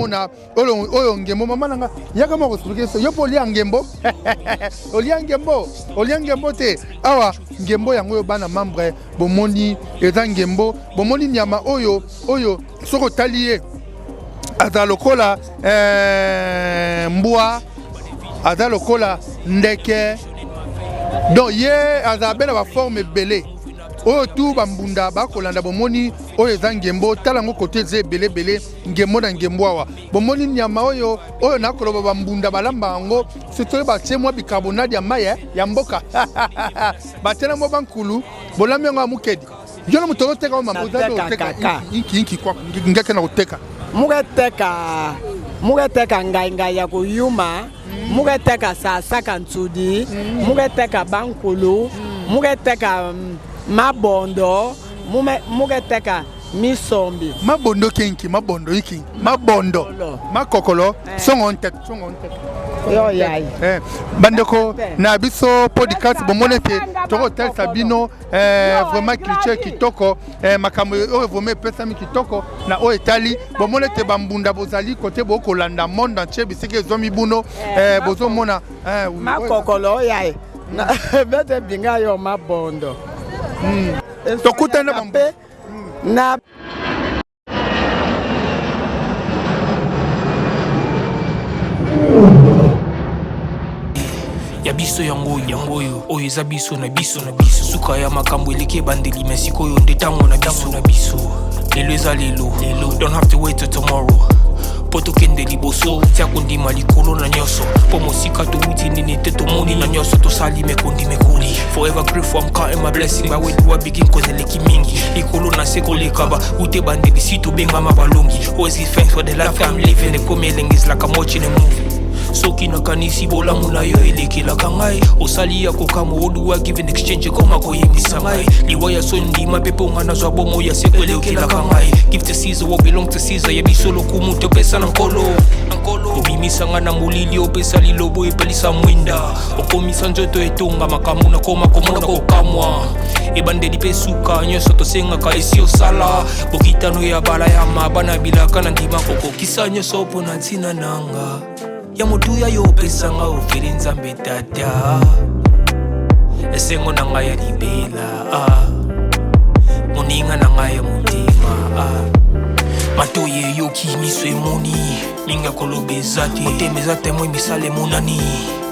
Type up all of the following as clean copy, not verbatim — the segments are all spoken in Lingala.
mona oyo ngembo mama nanga yaka moko expliquer so yo polia ngembo olia ngembo te awa ngembo yango yo bana membre bomoni eza ngembo bomoni nyama oyo soko talie aza lokola mbwa aza lokola ndeke donc ye aza bela ba forme belé oyo tu bambunda bakolanda bomoni oyo eza ngembo tala ngo kote ze belé ngembo na ngembo awa bomoni nyama oyo nakoloba bambunda balamba yango surtout batie mwa bicarbonate ya maye ya mboka batela mo bankulu bolami yango amukedi jona mutoro teka mambuza do teka inki kwa ngeke na kuteka mugeteka ngai ya kuyuma mugeteka saka nsudi mugeteka bankulu mugeteka mabondo mugeteka misombi mabondo kinki mabondo iki mabondo makokolo songo ntek yo yai bandeko na biso podcast bomonete toko tel sabino vraiment cliché kitoko makambo o vraiment pesami kitoko na o etali bomonete bambunda bozali côté bokolanda monde entier bisike zomi buno bozo mona makokolo yai na bete binga yo mabondo tokutana bambe na ya biso yango oyo eza biso na biso suka ya makambo eleke bandeli mesiko oyo nde tango na biso lelo eza lelo don't have to wait till tomorrow po tokende liboso tia kondima likolo na nyonso po mosika towuti nini te tomoni na nyonso tosali mekoli forever grateful I'm counting my blessing my way do I begin cause eleki mingi likolo na se kolekaba ute bandeli si tobengama balongi always give thanks for the life I'm living the coming is like I'm watching a movie soki nakanisi bolamu na yo elekelaka ngai osali ya kokamo oluwa give in exchange koma koyebisa ngai liwa ya sondima mpe mpo nga nazwa bomo ya seko elekelaka ngai give to Caesar what belong to Caesar yebiso lokumu topesa na nkolo obimisa nga na molili opesa lilobo epelisa mwinda okomisa nzoto etonga makambo nakoma komona kokamwa ebandeli mpe suka nyonso tosengaka esi osala bokitano ya bala ya mabana bilaka na ndima kokokisa nyonso mpo na ntina nanga ya motuya yo pesanga ofeli nzambe tata esengo na ngai ya libela moninga na ngai ya motima matoye yoki miso emoni minga koloba eza te motema eza temo emisala emonani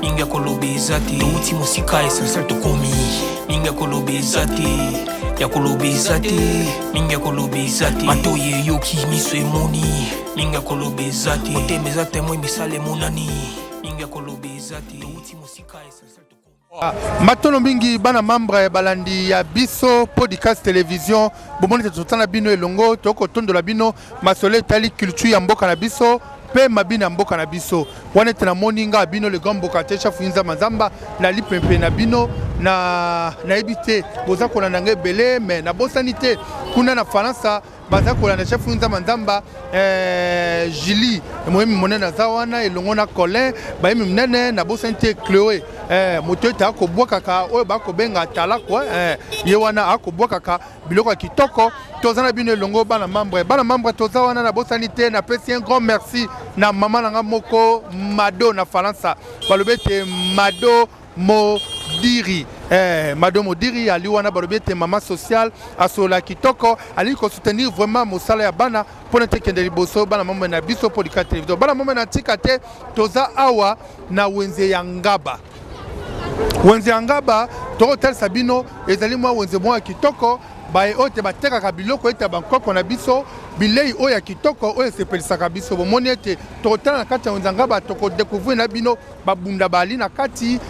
minga koloba eza te touti mosika essentiel tokomi minga koloba eza te ya koloba eza te minga koloba eza te matoye yoki miso emoni minga koloba eza te motema eza temo emisala emonani minga koloba eza te touti mosika essentiel matono mingi bana membre balandi ya biso podcast télévision bomoni totana bino elongo toko tondola bino masole tali culture ya mboka na biso pe mabina mboka na biso wana tena moninga bino le gomboka techa fuinza mazamba na lipempe na bino na ebite boza kolanda nge belé mais na bosanité kuna na Faransa baza kolanda chef fuinza manzamba Julie moyemi monena zawana elongo na Colin bayemi mnene na bosanité Chloé moto ta ko bwakaka oyo ba ko benga tala ko ye wana akobwakaka biloko ya kitoko tozana bino elongo bana membre toza wana na bosanité na pesi un grand merci na mama nanga moko Mado na Faransa balobete Mado Modiri Mado Modiri ali wana balobete mama social asola kitoko ali ko soutenir vraiment mosala ya bana pona tekende liboso bana membre na biso podcast télévision bana membre na tikate toza awa na wenze ya Ngaba wenze ya Ngaba toko tel sabino ezali mwa wenze mwa kitoko bae ote batekaka biloko ete bankoko na biso bilei oya kitoko oyo sepelisaka biso bomoni ete tokotala na kati ya wenze ya Ngaba toko découvrir na bino babunda bali na kati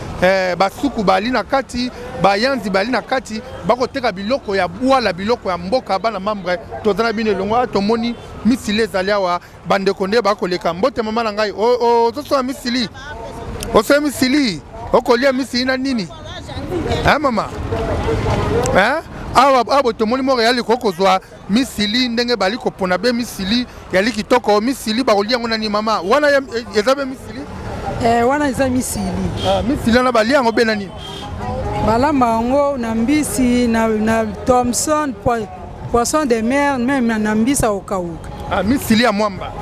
basuku bali na kati bayanzi bali na kati bakoteka biloko ya bwala biloko ya mboka bana membre tozana bino elongo tomoni misili ezali awa bandeko nde bakoleka mbote mama na ngai ozosola misili osoya misili okolia misili na nini mama awa tomoni moko yali kokozwa misili ndenge bali kopona be misili yali kitoko misili bakolia yango nani mama wana eza be misili wana eza misili misili wana balia yango be nani balamba yango na mbisi na Thomson poisson de mer même na mbisa okauka misili ya mwamba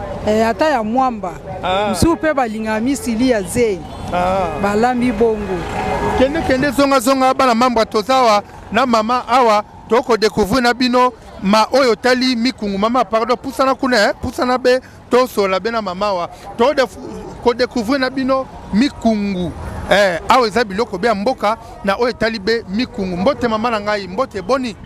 ata ya mwamba mosusu mpe balingaka misili ya zei balambi bongo kende zonga bana membre tozawa na mama awa tokodécouvrir na bino ma oyo tali mikungu mama pardon pusana kuna pusana be tosola be na mama awa tokodécouvrir na bino mikungu awa eza biloko be ya mboka na oyo tali be mikungu mbote mama na ngai mbote boni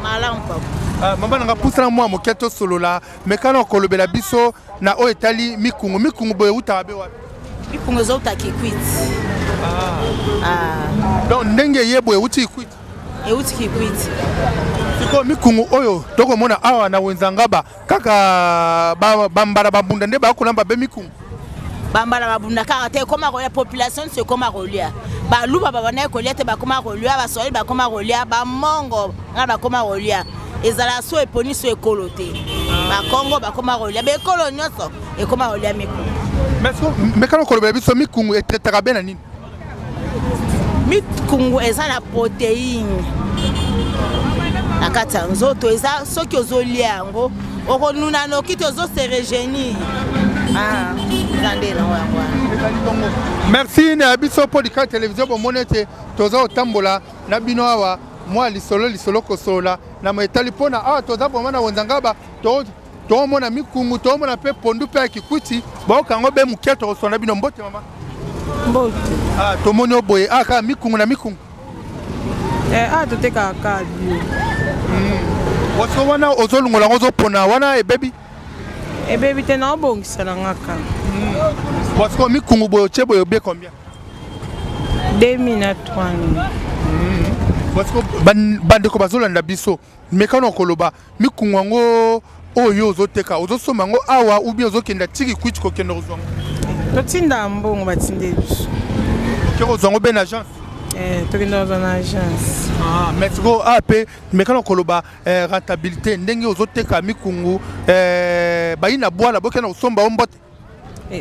malamu papa mama na nga pusana mwa moke tosolola mekana okolobela biso na oyo tali mikungu boye utaka be wapi mikungu ezouta Kikwit donc ndenge ye boye uti Kikwit euti Kikwit siko mikungu oyo tokomona awa na wenzangaba kaka bambara bambunda nde bakolamba be mikungu bambala babunda kaka te koma kolia population se koma kolia baluba babana kolia te bakoma kolia basoli bakoma kolia bamongo nga bakoma kolia ezala so eponi so ekolo te bakongo bakoma kolia bekolo nyonso ekoma kolia mikungu mekano kolobela biso mikungu etetaka be na nini mikungu eza na protéine na kati ya nzoto eza soki ozolia yango okonuna noki te ozose rejeunir merci na biso podcast télévision bomoni ete toza kotambola na bino awa mwa lisolo kosola na maetali mpona awa toza boma na wenzangaba toomona mikungu toomona mpe pondu mpe ya Kikwiti baokango be moke tokosola na bino mbote mama mbote tomoni oboye kaka mikungu na mikungu totekaka kaka bio waso wana ozolungola yango ozopona wana ebebi te na obongisela ngaka waso mikungu boye otie boye obie combien 2000 na 3000 waso bandeko bazolanda biso mekana okoloba mikungu yango oyo ozoteka ozosomba yango awa ubi ozokenda tiki Kikwit kokende kozwango totinda mbongo batinde biso kozwango be na agence tokenda kozwa na agence merci ko ape mekana okoloba rentabilité ndenge ozoteka mikungu bayi na bwala bokenda kosomba o mbote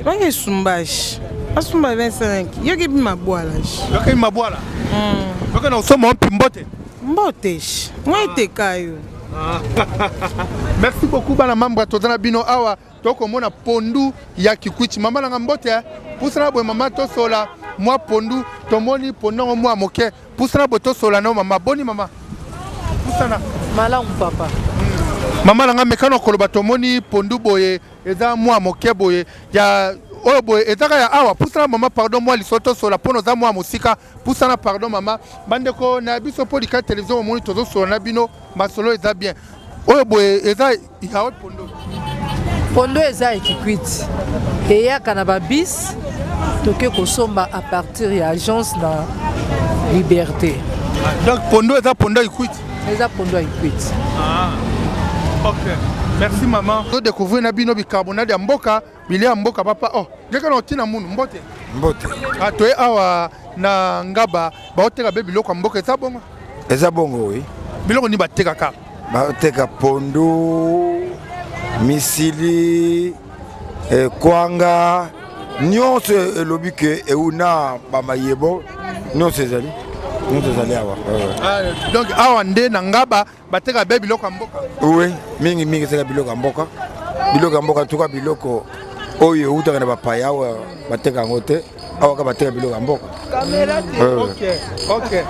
bange sumbage basumba 25 yoki bima bwala yoki bima bwala bokenda kosomba ompi mbote mweteka yo merci beaucoup bana membre toza na bino awa tokomona pondu ya Kikwit mama nanga mbote pusana boye mama tosola mwa pondu tomoni pondu mwa moke pusana boye tosola na mama boni mama pusana malamu papa mama nanga mekano koloba tomoni pondu boye eza mwa moke boye ya oyo boye ezaka ya awa pusana mama pardon mwa lisoto sola pono za mwa musika pusana pardon mama bandeko na biso podcast télévision omoni tozosola na bino masolo eza bien oyo boye eza ya haute pondo eza ya Kikwit eyaka na babis toke kosomba à partir ya agence na liberté donc pondo eza pondo ya Kikwit eza pondo ya Kikwit ok merci maman to découvrir na bino bicarbonate ya mboka bilia mboka papa ngeka na otina munu mbote toye awa na ngaba baoteka be biloko ya mboka eza bongo oui biloko ni bateka kaka baoteka pondu misili kwanga nyonso elobi ke euna bamayebo nyonso ezali awa donc awa nde na ngaba bateka be biloko ya mboka oui mingi ezaka biloko ya mboka tuka biloko oyo eutaka na bapaya awa bateka yango te awa ka bateka biloko ya mboka ok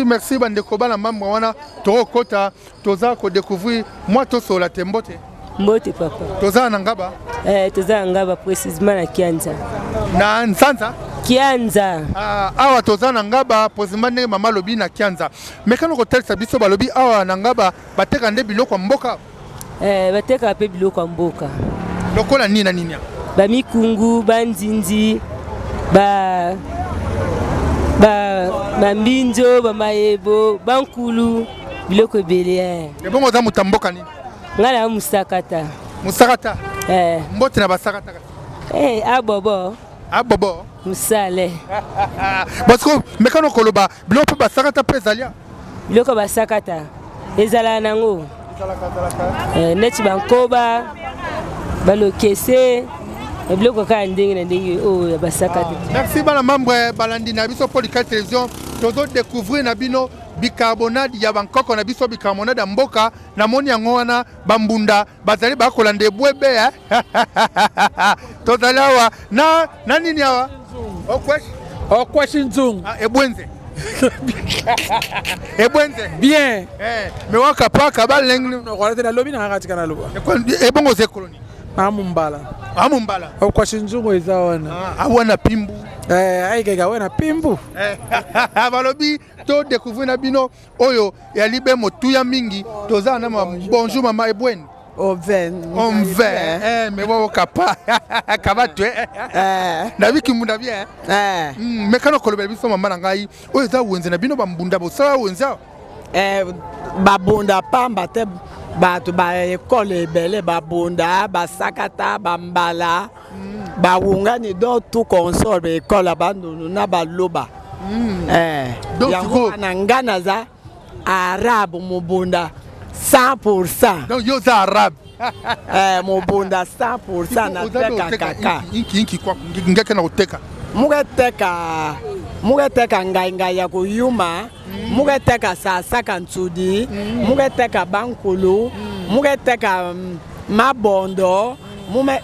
merci bandeko bana membre wana tokokota toza kodécouvrir mwa tosola te mbote papa toza na ngaba toza na ngaba précisément na Kianza na Nsanza Kianza awa toza na ngaba précisément ndenge mama lobi na Kianza mekano kotalisa biso balobi awa na ngaba bateka nde biloko ya mboka bateka pe biloko ya mboka lokola nini na nini bamikungu banzinzi bambinzo bamayebo bankulu biloko ebele ebongo za muta mboka nini nga na musakata mbote na basakata abobo musale parce que mekano koloba biloko mpe basakata mpe ezalia biloko basakata ezala nango neti bankoba balokese biloko kaka ndenge na ndenge oyo ya basakata merci bana membre balandi na biso podcast télévision tozo découvrir na bino bicarbonate ya bankoko na biso bicarbonate ya mboka na moni yango wana bambunda bazali bakola ndebwebe tozali awa na nini awa okweshi nzungu ebwenze ebwenze bien me waka paka balengli nokolete nalobi na kati kana loba ebongo zekoloni amumbala okweshi nzungu eza wana awana pimbu ayikeka wena pimbu balobi to découvrir na bino oyo yali be motuya mingi toza na bonjour mama ebweni on vient mais bon kapa kaba tu na biki munda bien mais kana kolobela biso mama na ngai oyo za wenze na bino bambunda bo sa wenza babunda pamba te bato ba ekole ebele babunda basakata bambala bawungani do tout console ekole bandunu na baloba yango na ngana za arabe mubunda 100%. Donc yo za arabe mubunda 100% na teka kaka inki kwa ngeke na uteka mugeteka ngai ya kuyuma mugeteka sasaka nsudi mugeteka bankulu mugeteka mabondo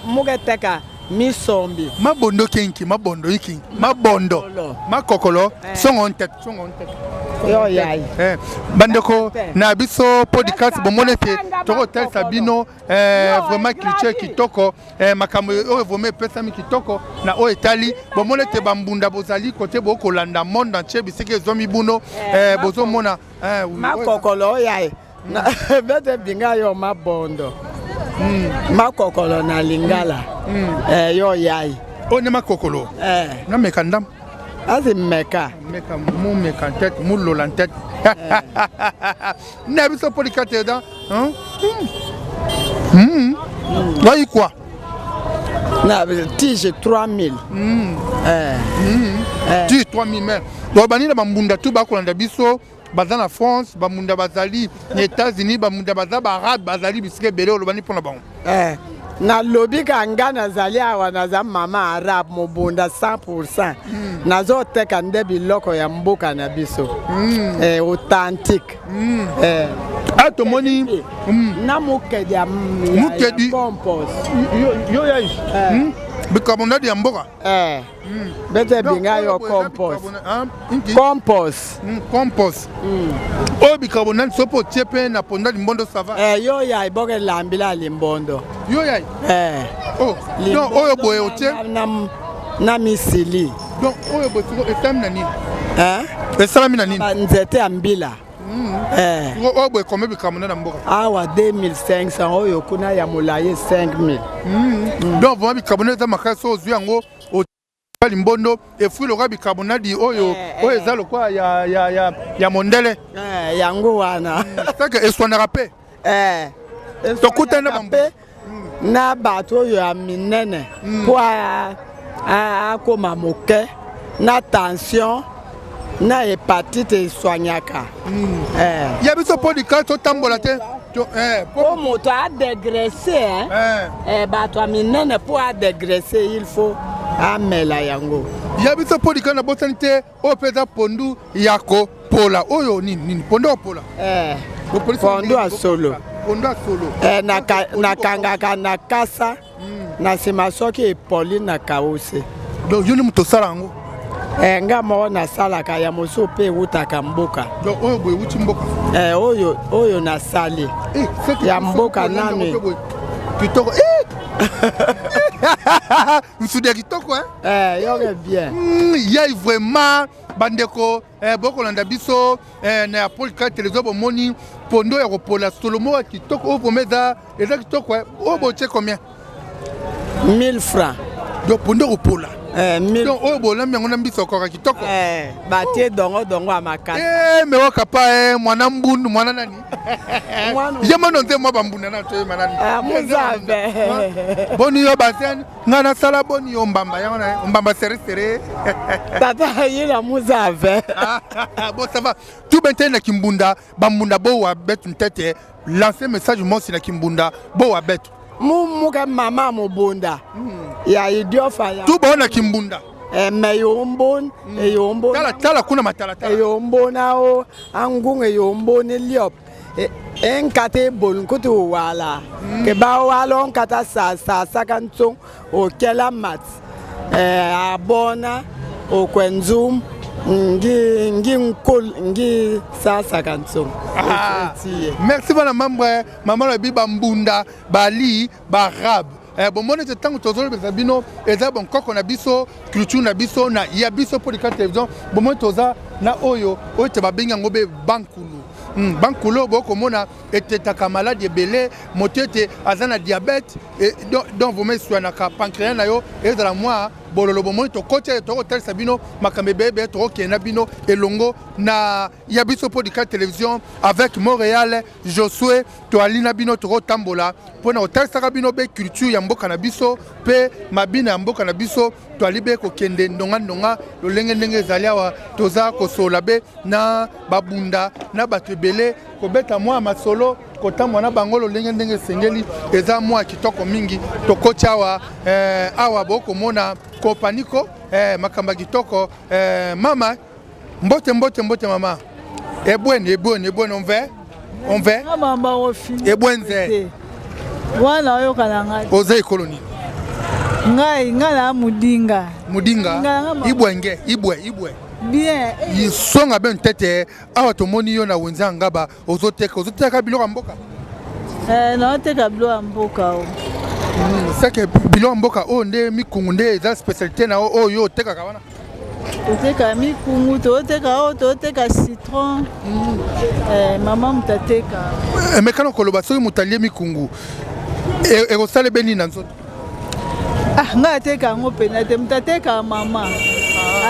mugeteka misombi mabondo kinki mabondo iki mabondo makokolo songo ntet yo yai bandeko na biso podcast bomonete toko tel sabino vraiment culture kitoko makambo o vraiment pesa mi kitoko na o etali bomonete bambunda bozali kote bokolanda monde entier bisike zomi buno bozomona makokolo yai na bete binga yo mabondo makokolo na lingala yo yai one makokolo na mekandam asi meka mu meka tête mu lola tête na biso polikate da wai quoi na tige 3000 tige 3000 mais do banina bambunda tu bakolanda biso baza na France bamunda bazali na États-Unis bamunda baza barabe bazali bisike bele olobani pona bango na lobi kanga nazali awa naza mama arabe mobunda 100% nazoteka nde biloko ya mboka na biso authentique tomoni na mukedi ya compost yo yai bicarbonate ya mboka bete binga yo compost o bicarbonate sopo tiepe na ponda limbondo sava yo yai boke lambila limbondo yo yai donc oyo boye otie na misili donc oyo boye etam na nini esalami na nini nzete ya mbila oyo boye combien bicarbonate na mboka awa 2500 oyo kuna ya molaye 5000 donc vraiment bicarbonate eza makasi ozwi yango limbondo efui loka bicarbonate oyo eza lokwa ya mondele yango wana seke eswanaka mpe tokutana mpe na bato oyo ya minene mpo akoma moke na tension na hépatite eswanyaka ya biso mpo likala totambola te po moto adegresse bato ya minene mpo adegresse il faut amela yango ya biso mpo likala na bosani te oyo mpe eza pondu ya kopola oyo nini pondu ya kopola pondu ya solo pondu ya solo nakangaka na kasa na nsima soki epoli na kause donc yo ni moto osala yango nga moko nasalaka ya mosusu mpe ewutaka mboka donc oyo boye ewuti mboka oyo nasali ya mboka nani kitoko nsudi ya kitoko yoke bien yai vraiment bandeko bokolanda biso na ya podcast télévision bomoni pondo ya kopola solomo ya kitoko oyo vraiment eza kitoko oyo botie combien 1000 francs donc pondo kopola donc oyo bolambi yango na mbiso okoka kitoko batie dongo ya makasi me wakapa mwana mbundu mwana nani ye mano nze mwa bambunda na toyema nani muzabe boni yo baseni nga nasala boni yo mbamba yango na mbamba seresere tata yila muzabe bon ça va tout bente na kimbunda bambunda bo wa betu ntete lancer message mosi na kimbunda bo wa betu muka mama mobunda ya idiofa ya tu bona kimbunda meyombon eyombon tala kuna matala tala eyombon ao angung eyombon liop enkate bol kutu wala ke ba wala onkata sa kantsong o kela mat abona o kwenzum ngi nkol ngi sa kantsong. Merci bana mambre mama la biba mbunda bali barab bon mon était tant tozolo bezabino eza bon koko na biso culture na biso na ya biso pour la télévision bon mon toza na oyo te babenga ngobe bankulu bankulo boko mona etetaka malade ebele motete azana diabète et donc vous mettez na ka pancréas na yo ezala moi bololo bomoni to kote to hotel sabino makambe bebe to kena bino elongo na ya biso podcast télévision avec Montréal Josué to alina bino to tambola pona hotel sakabino be culture ya mboka na biso pe mabina ya mboka na biso to alibe ko kende ndonga lo lenge zaliawa toza ko solabe na babunda na batebele ko beta moi masolo kota mwana bangolo lenge sengeli eza moi kitoko mingi to kochawa awa boko mona kompaniko makamba kitoko mama mbote mama ebwene on veut mama ofi ebwenze wana yo kalanga oze koloni ngai ngala mudinga ibwe bien yisonga ben tete awa tomoni yo na wenza ngaba ozoteka biloko mboka naoteka biloko mboka o seke biloko mboka o nde mikungu nde eza spécialité na oyo otekaka wana toteka mikungu toteka citron mama mutateka mekana koloba soki mutalie mikungu ekosala beni na nzoto ngai ateka yango pena te mutateka mama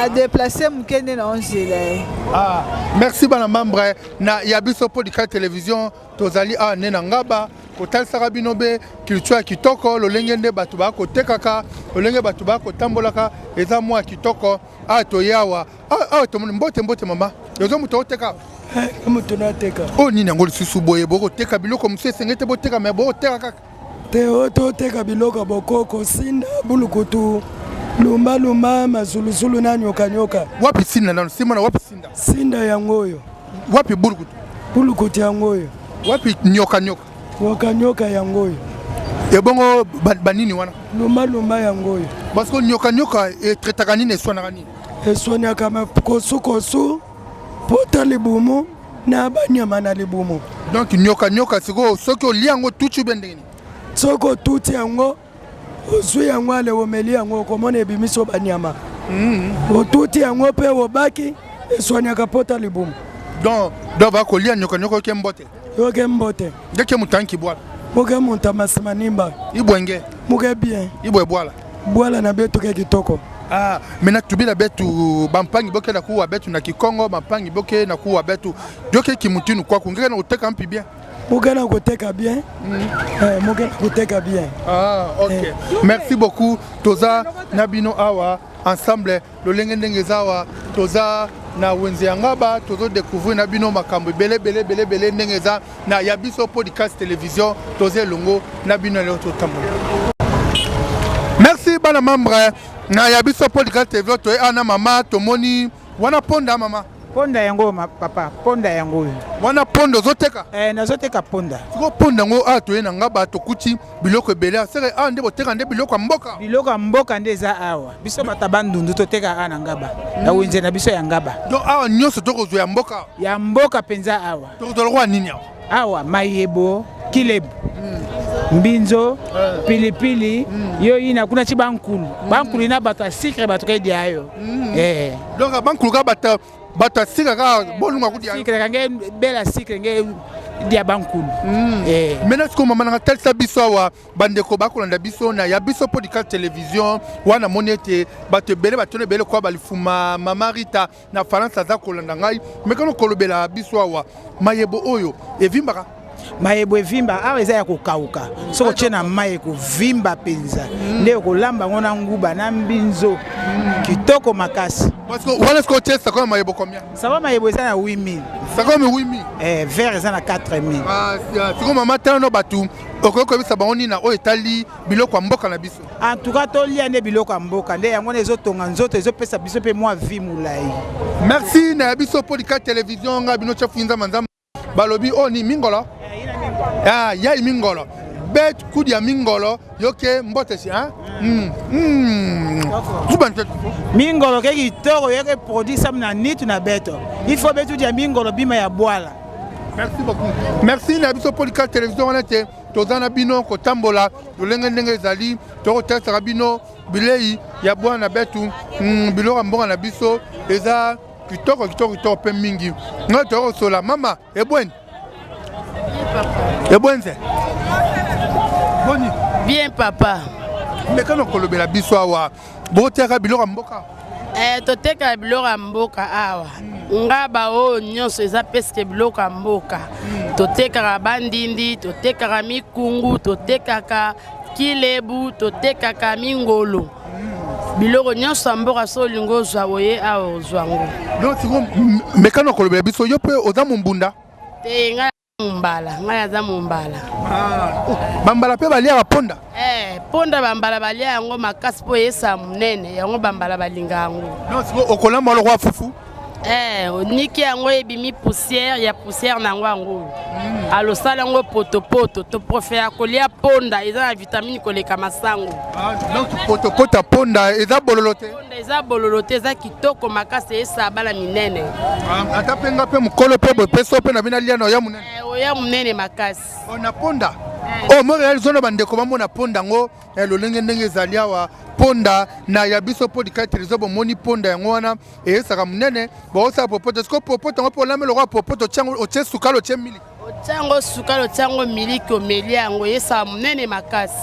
adeplace mukende na onzela merci bana membre na ya biso podcast télévision tozali awa nde na ngaba kotalisaka bino be culture ya kitoko lolenge nde bato bakotekaka lolenge bato bakotambolaka eza mwa ya kitoko awa toyawa awa tomoni mbote mama yozo moto oteka moto nateka o nini yango lisusu boye bokoteka biloko mosu esenge te boteka me bokoteka kaka te ototeka biloko bokoko sinda bulukutu lumba masulusulu na nyoka wapi sinda nano simona wapi sinda yango oyo wapi bulukutu yango oyo wapi nyoka yango oyo ebongo banini wana lumba yango oyo parce que nyoka etretaka nini eswanaka nini eswaniaka kosu pota libumu na banyama na libumu donc nyoka siko soki olia yango tutu bendengeni soki otuti yango ozwi yango ale omeli yango okomona ebimiso banyama otuti yango mpe obaki eswaniaka pota libumu donc bakolia nyoka oke mbote yoke mbote ndeke mutanki bwala moke munta masima nimba ibwenge moke bien ibwe bwala na betu ke kitoko mena tubila betu bampangi boke na kuwa betu na Kikongo bampangi boke na kuwa betu doke kimutinu kwa kungeka na uteka mpi bien moke na kuteka bien moke na kuteka bien ok merci beaucoup toza nabino awa ensemble lolenge ndenge zawa toza na wenze yangaba tozo découvrir na bino makambo bele ndenge za na ya biso podcast télévision toze longo na bino leo totambola. Merci bana membre na ya biso podcast télévision to ana mama tomoni wana ponda mama ponda yango papa ponda yango wana pondo zoteka nazoteka ponda siko ponda ngo to na ngaba to kuti biloko ebele sere nde boteka nde biloko mboka nde za awa biso batabandundu toteka ana ngaba na wenze na biso ya ngaba donc awa nyonso tokozwa ya mboka penza awa tokozwa nini awa mayebo kilebu mbinzo pilipili yo ina kuna chi bankulu ina bato asikre bato kaidi ayo donc bankulu ka bato asika ka bolunga kudi ayo sikre kange bela sikre nge dia bankulu maintenant ce que maman na telsa biso awa bandeko bakolanda biso na ya biso podcast télévision wana monete bato bele kwa balifuma mama Rita na France za kolanda ngai mekano kolobela biso awa mayebo oyo evimbaka mayebo evimba awa eza ya kokauka soko tie na mai ekovimba penza nde okolamba ngo na nguba na mbinzo kitoko makasi parce que wana siko tie sako mayebo combien ça va mayebo eza na 8000 Ça comme oui mi. Vert eza na 4000. Ah, c'est comme maman tano batu. Okoko bisa baoni na o etali biloko mboka na biso. En tout cas to lia ne biloko mboka nde yango ezo tonga nzoto ezo pesa biso pe moi vie mulai. Merci na biso podcast télévision nga bino chafunza manzama. Balobi oni mingolo. Ah, ya mingolo. Bet kudi ya mingolo yoke mbote si hein. Mingolo ke kitoko yoke produit sam na nitu na beto. Il faut betu dia mingolo bima ya bwala. Merci beaucoup. Merci na biso podcast télévision on était tozana bino ko tambola lolenge ndenge ezali to testa bino bilei ya bwana betu biloko mbonga na biso eza kitoko pe mingi nga to sola mama ebweni ebwenze boni bien papa mekano kolobela biso awa boteka biloko mboka toteka biloko mboka awa ngaba o nyonso eza peske biloko mboka totekaka bandindi totekaka mikungu totekaka kilebu totekaka mingolo biloko nyonso mboka so lingo ozwa oye awa ozwango donc siko mekano kolobela biso yo pe oza mumbunda te ngai aza mumbala bambala pe balia ponda ponda bambala balia yango makasi po yesa munene yango bambala balinga yango non siko okolamba lokwa fufu oniki yango ebimi poussière nango yango alosala yango potopoto to profea kolia ponda eza na vitamine koleka masango donc potopoto ponda eza bololote ponda eza bololote eza kitoko makasi esa bala minene ata penga pe mukolo pe bopeso pe na bina lia na ya munene oya munene makasi ona ponda mo réaliser bandeko bamona ponda ngo lolenge ndenge ezali awa ponda na ya biso podcast télévision moni ponda yango wana esaka munene bosa popoto sko popoto ngo polame lokwa popoto chango otie sukalo otie miliki ochango sukalo chango miliki omeli yango esaka munene makasi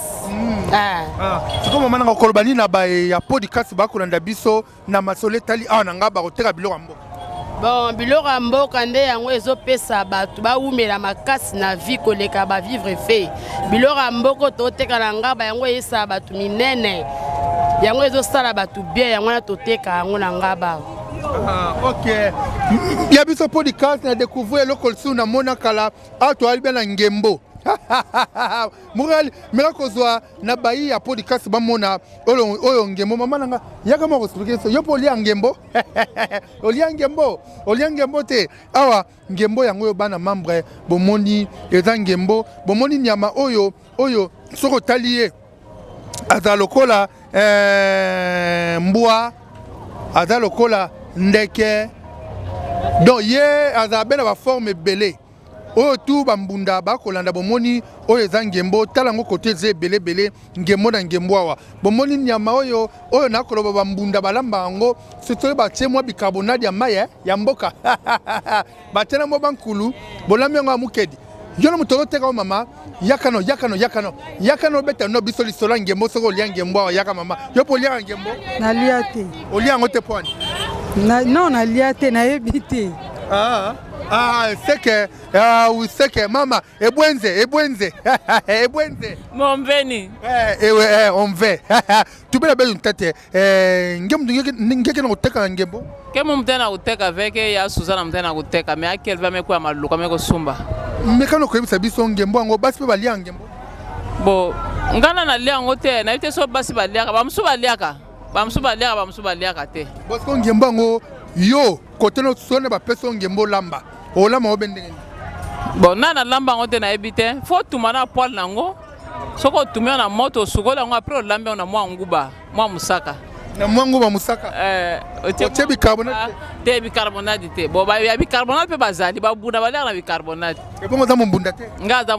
siko mama nanga kolobani na ba ya podcast bakolanda biso na masole tali awa nanga bakoteka biloko mboka bon biloko mboka nde yango ezopesa bato baumela makasi na vie koleka bavivre fe biloko mboka toteka na ngaba yango eyesa bato minene yango ezosala bato bien yango na toteka yango na ngaba ok ya biso podcast na découvrir eloko lisu na mona kala awa toali bien na ngembo Moral mera kozwa na bayi ya podcast bamona oyo ngembo mama nanga yaka moko expliquer so yo polia ngembo olia ngembo te awa ngembo yango yo bana membre bomoni eza ngembo bomoni nyama oyo soko talie aza lokola mbwa aza lokola ndeke donc ye aza bena ba forme belé oyo tu bambunda bakolanda bomoni oyo eza ngembo talango kote ze belebele ngembo na ngembo awa bomoni nyama oyo nakoloba bambunda balamba yango sitole batie mwa bicarbonate ya maye ya mboka batena mo bankulu bolami yango amukedi yo na mutolo teka mama yakano beta no biso lisola ngembo soko olia ngembo awa yaka mama yo polia ngembo nalia te olia yango te pwani non nalia te nayebi te c'est que maman ebwenze Mombeni on veut tu peux la belle tête ngeke na kuteka ngembo ke mumtena kuteka avec ya Suzana mtena kuteka mais akel va me kwa maluka me ko sumba mekano ko yebisa biso ngembo ngo basi pe balia ngembo bo ngana na lia ngo te na ite so basi baliaka bamsu baliaka te parce que ngembo ngo yo kote no sone ba peso ngembo lamba olama obendenge bon nana lamba ngo te na ebite faut tumana poil nango soko tumia na moto sukola ngo après olambe na mwa nguba mwa musaka na mwa nguba musaka otie bicarbonate te bicarbonate te bo ba ya bicarbonate pe bazali ba bunda bala na bicarbonate e bongo za mbunda te ngaza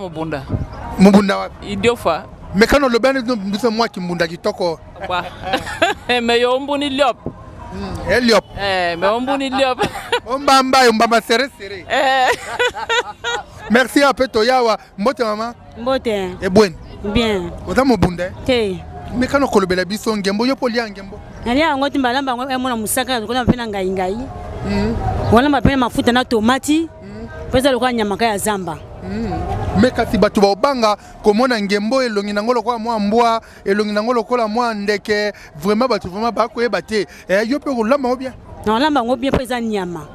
mbunda wapi idiofa mekano lobane biso mwa kimbunda kitoko kwa me yo mbuni liop Eliop. Mais on boni liop. Mbamba serré. Merci à Peto Yawa. Mbote maman. Mbote. Et bon. Bien. Oza mobunde. Te. Mais quand on kolobela biso ngembo yo polia ngembo. Nalia ngoti mbalamba ngo mona musaka ko na pena ngai. Wala mapena mafuta na tomati. Pesa lokwa nyama ya zamba. Mekati batu baobanga komona ngembo elongi nangolo kwa mwa mbwa elongi nangolo kola mwa ndeke vraiment batu vraiment bakoyeba te yo pe kolamba ngo bien non lamba ngo bien pesa nyama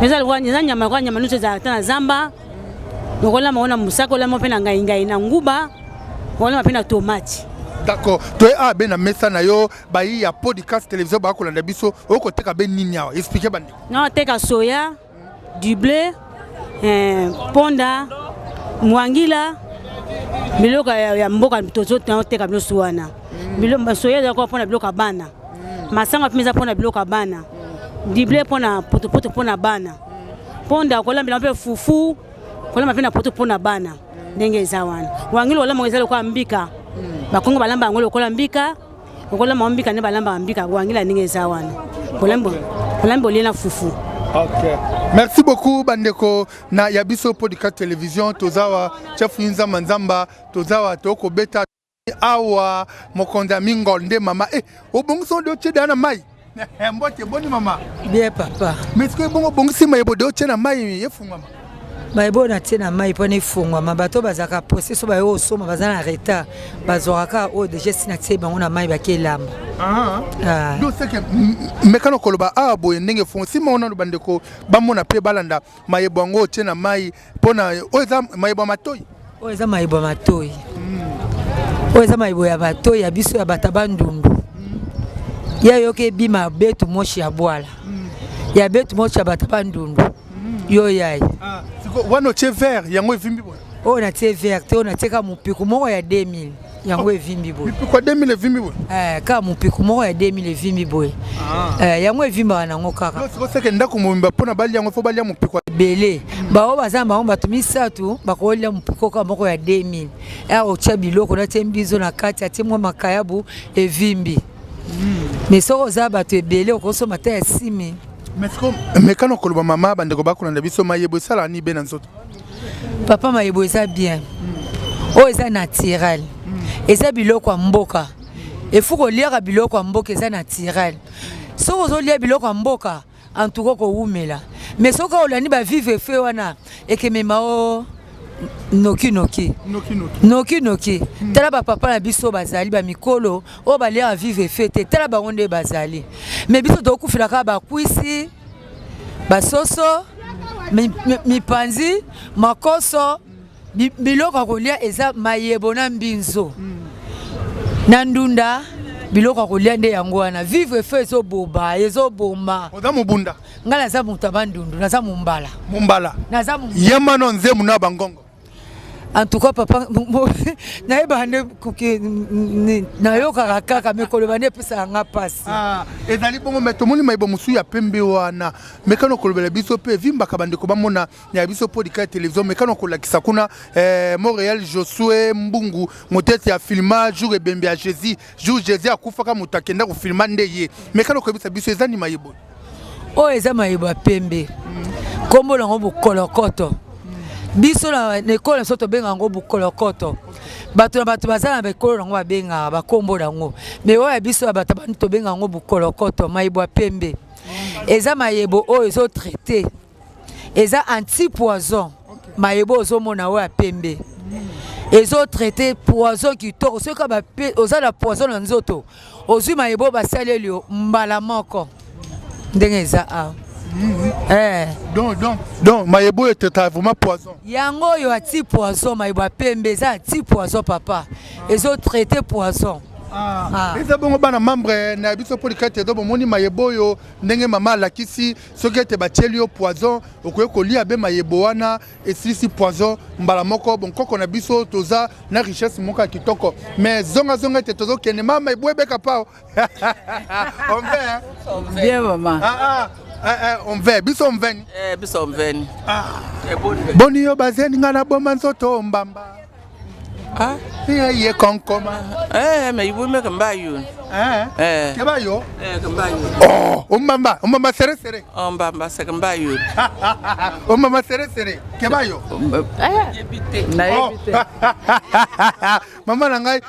eza lokwa eza nyama kwa nyama nyonso ezalaka na zamba okolama ona musaka olama mpe na ngai na nguba olama mpe na tomate. D'accord. Tu es à ben messa na yo bayi ya podcast télévision ba ko landa biso o ko teka ben nini awa expliquer bandi. Non teka soya, du blé, ponda, mwangila, biloko ya mboka tozo teka biso wana. Biloko soya ya ko pona biloko bana. Masanga pimiza pona biloko bana. Du blé pona poto pona bana. Ponda ko lambila mpe fufu, ko lamba pena poto pona bana. Ndenge eza wana. Mwangila wala mwezalo kwa mbika. Bakongo balamba ngolo kola mbika okola mambika ne balamba mbika wangila ninge zawana kolambo lena fufu. OK. Merci beaucoup bandeko na Yabiso podcast télévision tozawa chef Yinza Manzamba tozawa toko beta awa mokonda mingolde mama obongso de tcheda na mai mbote boni mama bien papa mais est-ce que bongo mai bodo tchena mai yefungwa mama Baibo na tina mai pone fungwa mabato bazaka processus ba yo soma bazana retard bazoraka o de geste na tse bango na mai bakelamba donc c'est que mekano koloba abo ndenge fon si mona no bandeko bamona pe balanda mai bongo tena mai pona oza mai ba matoi oza mai ba matoi oza mai bo ya batoi ya biso ya batabandundu ya yoke bima betu moshi ya bwala ya betu moshi ya batabandundu yo yai wano che vert yango evimbi boy o na che vert te o na teka mupiku moko ya 2000 yango evimbi boy mupiku 2000 evimbi boy ka mupiku moko ya 2000 evimbi boy yango evimba na ngo kaka no siko seke ndako mumba pona bali yango fo bali ya mupiku bele bawo bazamba ngo batumi satu bakolia mupiku ka moko ya 2000 o cha biloko na tembizo na kati atemwa makayabu evimbi mesoko za bato ebele okosoma ta ya 6000 mais quand on kolba mama bandeko bakolanda biso mayebo sala ni ben nzoto papa mayebo eza bien o eza naturel eza biloko ya mboka efu koliaka biloko ya mboka eza naturel soko ozolia biloko ya mboka antuko kowumela mais soki olandi bavivre fe wana ekemema o noki tala bapapa na biso bazali bamikolo oyo baliaka vivre fe te tala bango nde bazali mais biso tokufilaka bakwisi basoso mipanzi makoso biloko ya kolia eza mayebo na mbinzo na ndunda biloko ya kolia nde yango wana vivre fe ezoboma oza mobunda ngai naza moto ya bandundu naza mombala yemano nzemu na bangongo. En tout cas papa naeba nde nayoka kaka mekolo bane pesa nga pasi ezali bongo metomoni maibo musu ya pembe wana mekano kolobela biso pe vimba kabande ko bamona ya biso podcast télévision mekano kolakisa kuna Montréal Josué Mbungu motete ya filma jour ebembe ya Jésus jour Jésus akufaka mutakenda ko filma ndeye mekano ko bisa biso ezani maibo o eza maibo ya pembe kombo lango bukolokoto biso na ekolo soto benga ngo bukolokoto bato na bato bazana bekolo nango babenga bakombo nango mais oya biso bato bantu to benga ngo bukolokoto maibo ya pembe eza mayebo oyo ezo traité eza anti-poison mayebo ozomona oyo ya pembe ezo traité poison kitoko soki oza na poison na nzoto ozwi mayebo basaleli mbala moko ndenge eza awa donc mayebo était vraiment poison yango yo ati poison mayebo pembe eza ati poison papa ezo traiter poison eza bongo bana membre na biso podcast do bomoni mayebo yo ndenge mama lakisi soki ete batieli yo poison okoye kolia be mayebo wana esisi poison mbala moko bon koko na biso toza na richesse moko ya kitoko mais zonga ete tozokende mama mayebo ebeka pao on fait bien maman on va biso mveni biso mveni boni yo bazeni ngana boma nzoto mbamba ye konkoma mais ibu me kamba yo kamba yo kamba yo mbamba sere mbamba se kamba yo mbamba sere kamba yo na ebite mama nangai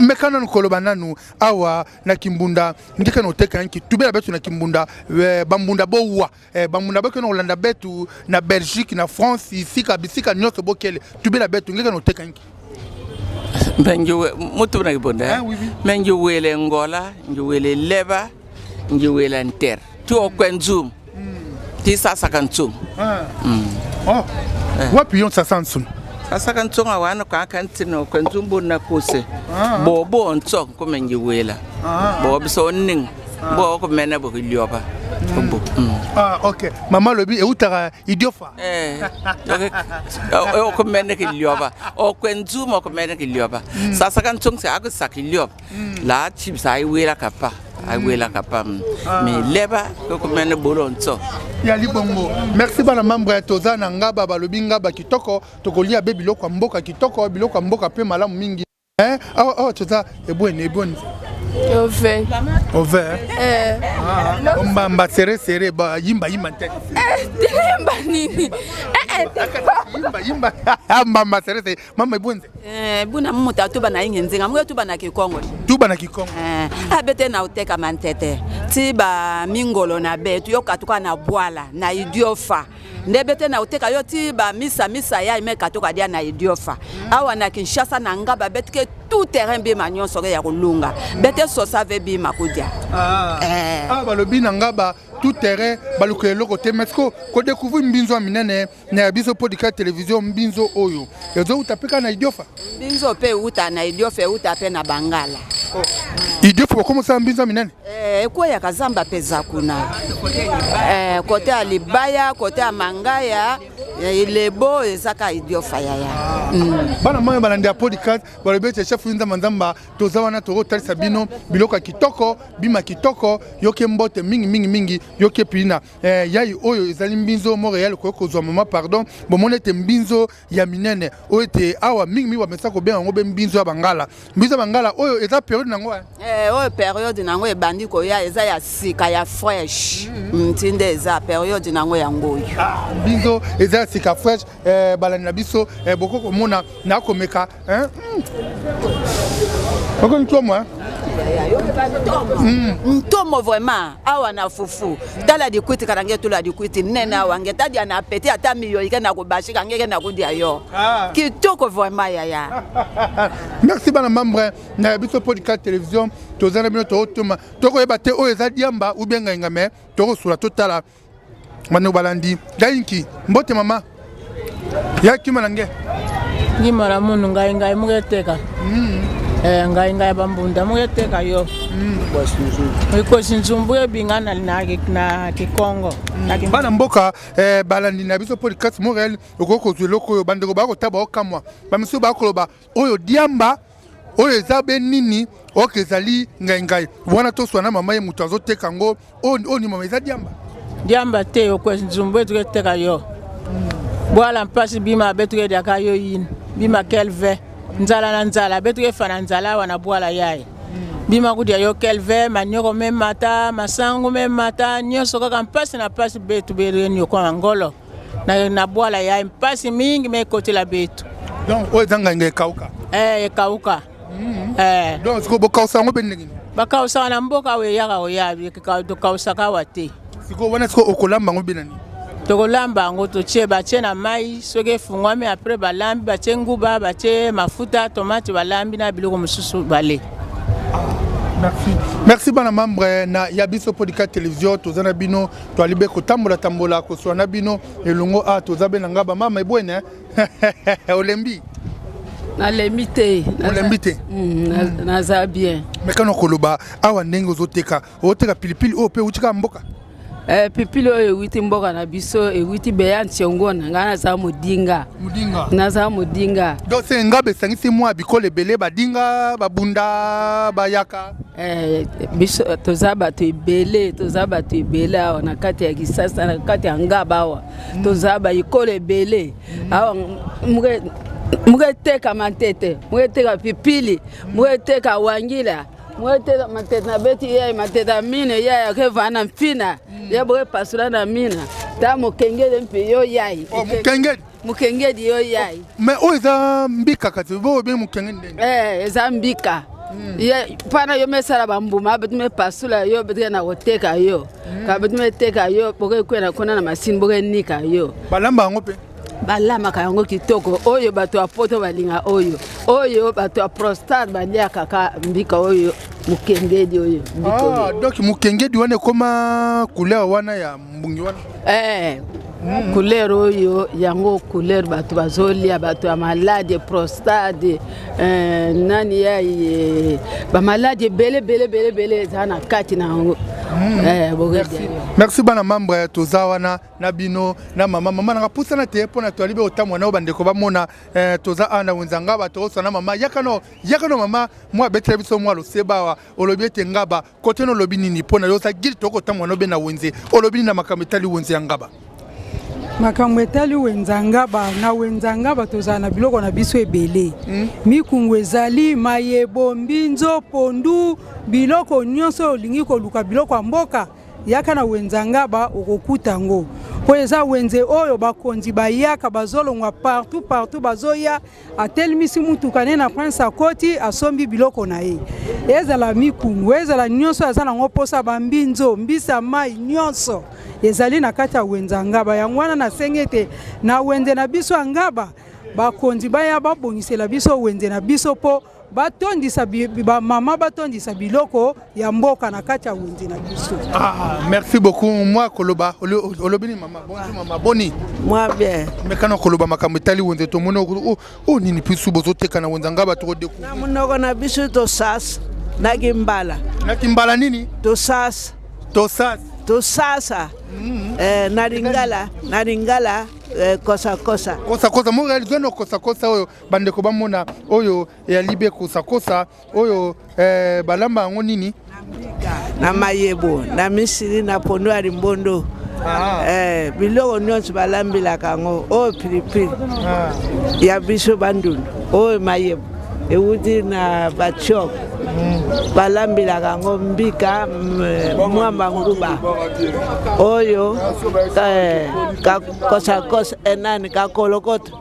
mekano nkoloba nanu awa na kimbunda ndika no teka nki tubela betu na kimbunda bambunda bowa bambunda bokono Holanda betu na Belgique na France ici kabisika nyoso bokele tubela betu ngika no teka nki benjo mutu na kibunda menjo wele ngola njo wele leba njo wele nter tu okwenzum ti sasa kantsung oh wapi yon sasa nsun sasa kantsung awana ka kantino kantsumbu na kuse bobo ontsong ko menyiwela bobo so ning bo ko mena bo lioba ok mama lobi eutara idiofa o ko mena ke lioba o kwenzuma ko mena ke lioba sasa kantsung se ako sakilioba la chips ai wela kapa awela kapam mais leba ko mena bolonso ya libongo merci bana membre toza na ngaba balobi ngaba kitoko tokolia be biloko mboka kitoko biloko mboka pe malamu mingi toza ebweni ove mba sere ba yimba nte yimba nini yimba mama sere mama ebwenze buna muta tuba na ingenzinga mwe tuba na kikongo abete na uteka mantete tiba mingolo na betu yokatuka na bwala na idiofa ndebete na uteka yo tiba misa ya imeka toka dia na idiofa awa na Kinshasa na ngaba betike tout terrain be manyon sore ya kulunga bete so save bi makudia balobi na ngaba tout terrain baluko eloko te mesko ko découvrir mbinzo minene na biso podcast télévision mbinzo oyo ezo utapeka na idiofa mbinzo pe uta na idiofa uta pe na Bangala idiofa comment ça mbinzo minene kwa ya kazamba peza kuna kote ya Libaya kote ya Mangaya ilebo ezaka idiofa yaya bana moyo balandi podcast balobete chef Nzamba Manzamba tozawana toro talisa bino biloko kitoko bima kitoko yoke mbote mingi yoke pina yayi oyo ezali mbinzo Montréal ko kozwa mama pardon bomone te mbinzo ya minene oyo te awa mingi wa mesa ko be ngo be mbinzo ya Bangala oyo eza periode nango oyo periode nango ebandi ko ya eza ya sika ya fresh ntinde eza periode nango ya ngoyo mbinzo eza sika fresh balani na biso boko komona na komeka Pourquoi nous sommes Ntomo vraiment awa na fufu tala dikuiti karange tula dikuiti nena wange tadi ana apeti ata miyo ikena kubashika ngeke na kudia yo kitoko vraiment yaya merci bana membre na biso podcast télévision tozana bino to tuma toko ebate o eza diamba ou bien ngame toko sula totala manu balandi dainki mbote mama yaki manange ni mara munu ngai mugeteka ngai bambunda mugeteka yo ko sinzumbu ebingana na Kikongo bana mboka balandi na biso podcast Montréal okoko zweloko bandeko ba ko taba okamwa ba miso ba koloba oyo diamba oyo zabe nini okezali ngai wana to swana mama ye mutu azoteka ngo oni mama eza diamba te ko sinzumbu eteka yo bwala mpasi bima betuke daka yo yin bima kelve nzala na nzala betuke fana nzala wana bwala yaye bima kudia yo kelve manyoko memata masangu memata nyoso kaka mpasi na pasi betu bereni yo kwa ngolo na bwala yaye mpasi mingi mekotela betu donc o zanga ngekauka kauka donc siko bokausa ngo benengini bakausa na mboka we yaka oyabi kausa kawate siko wana siko okolamba ngo benani tokolamba ngo totie batie na mai soki fungwami après balambi batie nguba batie mafuta tomate balambi na biloko mosusu bale merci bana membre na yabiso podcast télévision tozana bino to alibe ko tambola ko swana bino elongo tozabe na ngaba mama ebwene olembi na lemite naza bien mekano koloba awa ndenge ozoteka pilipili o pe uchika mboka pipili oyo witi mboka na biso witi beya ntiongona nga naza modinga donc c'est ngabe sangisi mwa bikole bele badinga babunda bayaka biso toza bato ebele awa na kati ya Kisasa na kati ya ngaba awa toza baikole ebele awa mugeteka matete mugeteka pipili mugeteka wangila mwete matete na beti yeye matete mine yeye akevana mpina yabo pasula na mina ta mukengele mpe yo yai mukengedi yo yai mais o eza mbika kati bo be mukengende eza mbika ye pana yo mesala bambuma betume pasula yo betuke na koteka yo ka betume teka yo boke kwena kona na masini boke nika yo balamba ngo pe balamaka yango kitoko oyo bato ya poto balinga oyo bato ya prostate baliaka ka mbika oyo mukengedi oyo donc mukengedi wana koma couleur wana ya mbungi wana couleur oyo yango couleur bato bazolia bato ya malade prostate nani ya bamalade bele eza na kati na yango. Merci bana membre toza wana na bino na mama na pusana te pona to alibe otamwa na bandeko bamona toza ana wenzanga bato so na mama yakano mama mwa betre biso mwa loseba wa olobiete ngaba kote no lobi nini pona yo sa gili to ko tamwa no be na wenze olobi na makametali wenze ngaba makambo etali wenzangaba na wenzangaba tozala na biloko na biso ebele mikungu ezali mayebo mbinzo pondu biloko nyonso olingi koluka biloko ya mboka yaka na wenzangaba okokuta ngo po eza wenze oyo bakonzi bayaka bazolongwa partout bazoya atelemisi mutuka ne na prince akoti asombi biloko na ye ezala mikungu ezala nyonso aza nango posa bambinzo mbisa mai nyonso ezali na kati ya wenzangaba yango wana nasengete na wenze na biso angaba bakonzi baya babongisela biso wenze na biso po batondisa mama batondisa biloko ya mboka na kati ya wenze na biso. Merci beaucoup moi koloba olobini mama bonjour mama boni moi bien mekana koloba makambo etali wenze to mono nini pisu bozoteka na wenze ngaba to deku na monoko na biso to sas na kimbala nini to sas tosasa naringala kosa mo realize no kosa oyo bandeko bamona oyo ya libe kosa oyo balamba ngo nini na mayebo na misiri na pondo ya limbondo biloko nyonso balambilaka ngo oyo pilipili ya biso bandundu oyo mayebo euti na bachok balambilaka ngo mbika mwamba nguba oyo kosa enani kakolokoto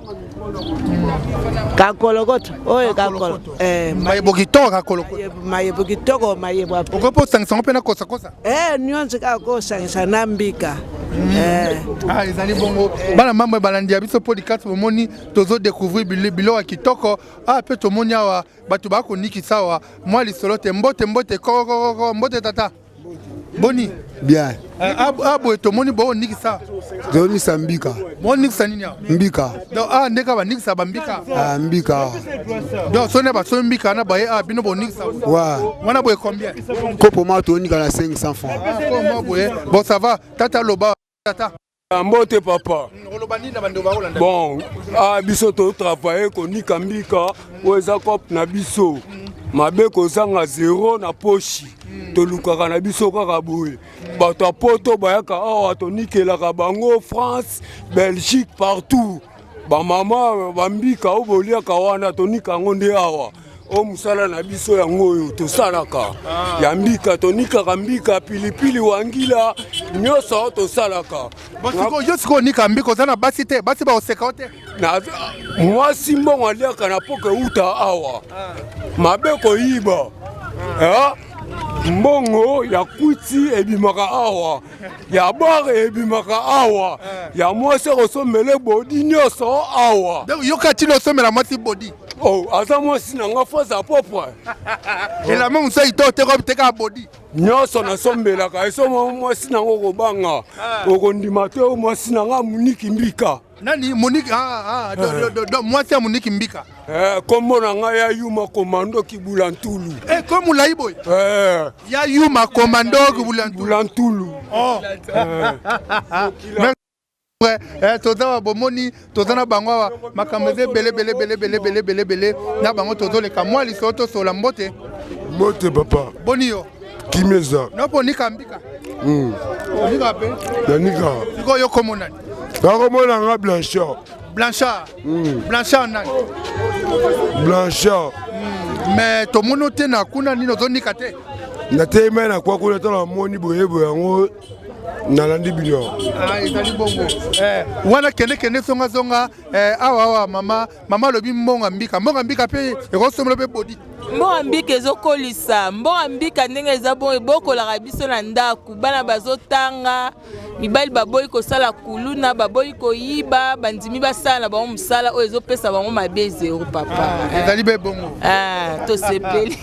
oyo mayebo kitoko kakolokoto mayebo okopo sangisa pena kosa nyonso kakosangisa na mbika ezali bongo bana mambo balandi ya biso podcast bomoni tozo découvrir biloko kitoko pe tomoni awa bato bakonikisa awa mwa lisolo te mbote koko mbote tata boni bien boye tomoni boonikisa zonikisa mbika bonikisa nini awa mbika donc ndeka banikisa bambika mbika donc sone baso mbika na baye bino bonikisa wana boye combien kopo ma tonika na 500 francs bon ça va tata loba tata mbote papa bon biso to travailler konika mbika oza cop na biso mabe kozanga 0 na pochi tolukaka na biso kaka boye bato poto bayaka awa tonikelaka bango France Belgique partout bamama bambika oboliaka wana tonika yango nde awa o musala na biso yango oyo tosalaka ya mbika tonikaka mbika pilipili wangila nyonso tosalaka yosiko nika mbika ozana basi te basi baoseka te mwasi mbongo aliaka na poke uta awa mabe koyiba mbongo ya kwiti ebimaka awa ya bare ebimaka awa ya mwasi kosomele bodi nyonso awa yoka tino osomela mwasi bodi aza mwasi nanga faza propre elame mosu ito teko biteka bodi nyonso nasombelaka esoma mwasi nango kobanga okondima te mwasi nanga muniki mbika nani muniki mwasi ya muniki mbika kombo na ngai ya yuma komando kibula ntulu ko mulai boy ya yuma komando kibula ntulu toza bomoni toza na bango awa makambo eze bele na bango tozoleka mwa liso tosola mbote papa boni yo kimeza noponika mbika onika pe nanika sikoyo komonani nakomona nga Blanchard nani mais tomono te na kuna nini ozonika te nateyema na kwa kuna tala moni boyebo yango nalandi bino ezali bongo wana kende zonga awa mama lobi mbonga mbika pe ekosomela pe bodi mboka mbika ezokolisa mboka mbika ndenge eza bon ebokolaka biso na ndako bana bazotanga mibali baboyi kosala kuluna baboyi koyiba bandimi basala na bango mosala oyo ezopesa bango mabe zero papa ezali be bongo tosepeli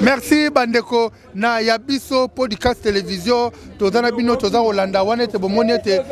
merci bandeko na ya biso podcast télévision toza na bino toza kolanda wana ete bomoni ete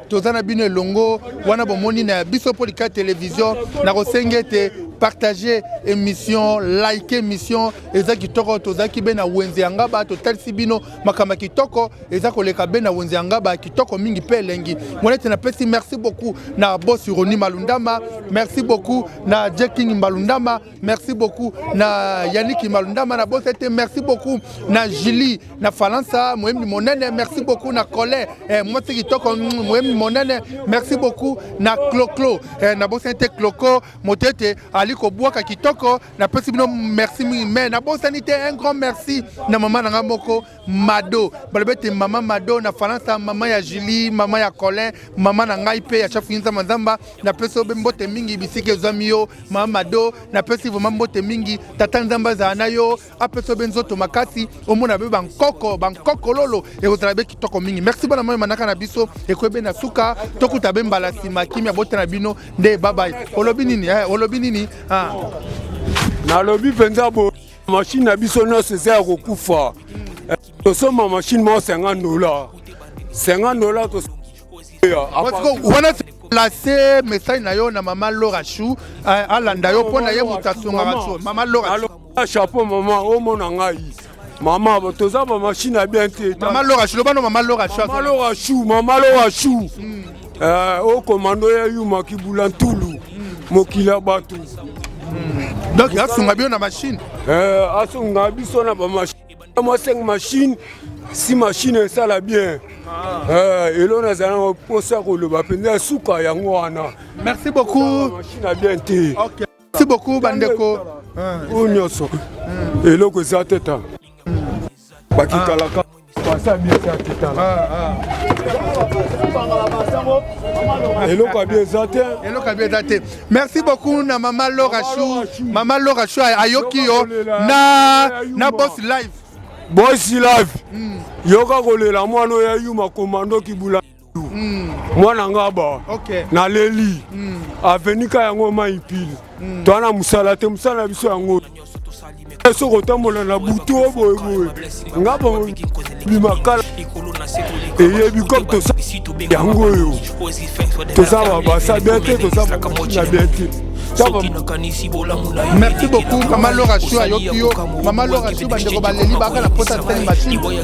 toza na bino elongo wana bomoni na ya biso podcast télévision na kosenga ete partager émission, liker émission, eza kitoko tozaki bena wenze yangaba totalisi bino makama kitoko eza koleka bena wenze yangaba kitoko mingi pe lengi. Monete na pesi merci beaucoup na boss Roni Malundama, merci beaucoup na Jacking Malundama, merci beaucoup na Yannick Malundama na boss était merci beaucoup na Julie na Falansa, Moemi Monene, merci beaucoup na Colin, moi c'est kitoko Moemi Monene, merci beaucoup na Clo na boss était Cloco, motete Aliko Boaka Kitoko, na possible merci mais na bon sanité un grand merci na maman na moko Mado, balbete maman Mado na Falansa maman ya Julie, maman ya Colin, maman na ngai pe ya chafinza manzamba na peso bembote mingi bisike zamio maman Mado na pesi vraiment mbote mingi tata nzamba za nayo apeso benzoto makasi omona be bankoko lolo e ozalabe kitoko mingi merci bana moyo manaka na biso e kwebe na suka tokuta bembala sima kimia bote na bino nde bye bye olobi nini na lobi penza bo machine na biso no c'est à kokufa tosoma machine mo $50 to wana placer message na yo na maman Laura Chou alanda yo pona ye mutasonga bacho maman Laura chapeau maman o mona ngai maman toza ba machine a bien te maman Laura Chou bano maman Laura Chou o commando ya yuma kibula ntulu mokila batu donc asunga bio na machine asunga biso na ba machine moi 5 machines 6 machines ça la bien elo na zana posa ko le ba penda suka yango wana merci beaucoup machine a bien te OK merci beaucoup bandeko onyoso elo ko za teta bakikalaka pasa bien ça teta merci beaucoup na maman Laura Chou ayoki yo na boss live yoka kolela mwana ya yuma komando kibula mwana ngaba na leli avenika yango maipili twana musala te musala biso yango soko tambola na butu oboye ngaba bimakala eyebi comme tosa yango oyo toza babasa bien te toza na bien te merci beaucoup maman Laura Chou ayoki yo maman Laura Chou bandeko baleli baka na pota tele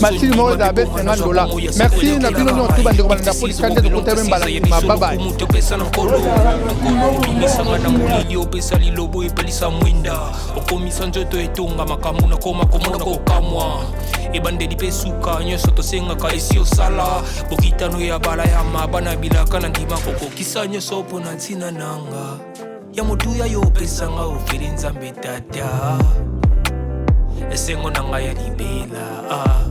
machine moko za be $50 merci na bino nyonso bandeko balanda poli kande de kote mbala mababa opesa lilobo epelisa mwinda okomisa nzoto etonga makambo na koma komona kokamwa ebandeli mpe suka nyonso tosengaka esi osala bokitano ya bala ya mabana bilaka na ndima kokokisa nyonso mpo na ntina nanga ya motuya yo opesanga ofeli nzambe tata esengo na ngai ya libela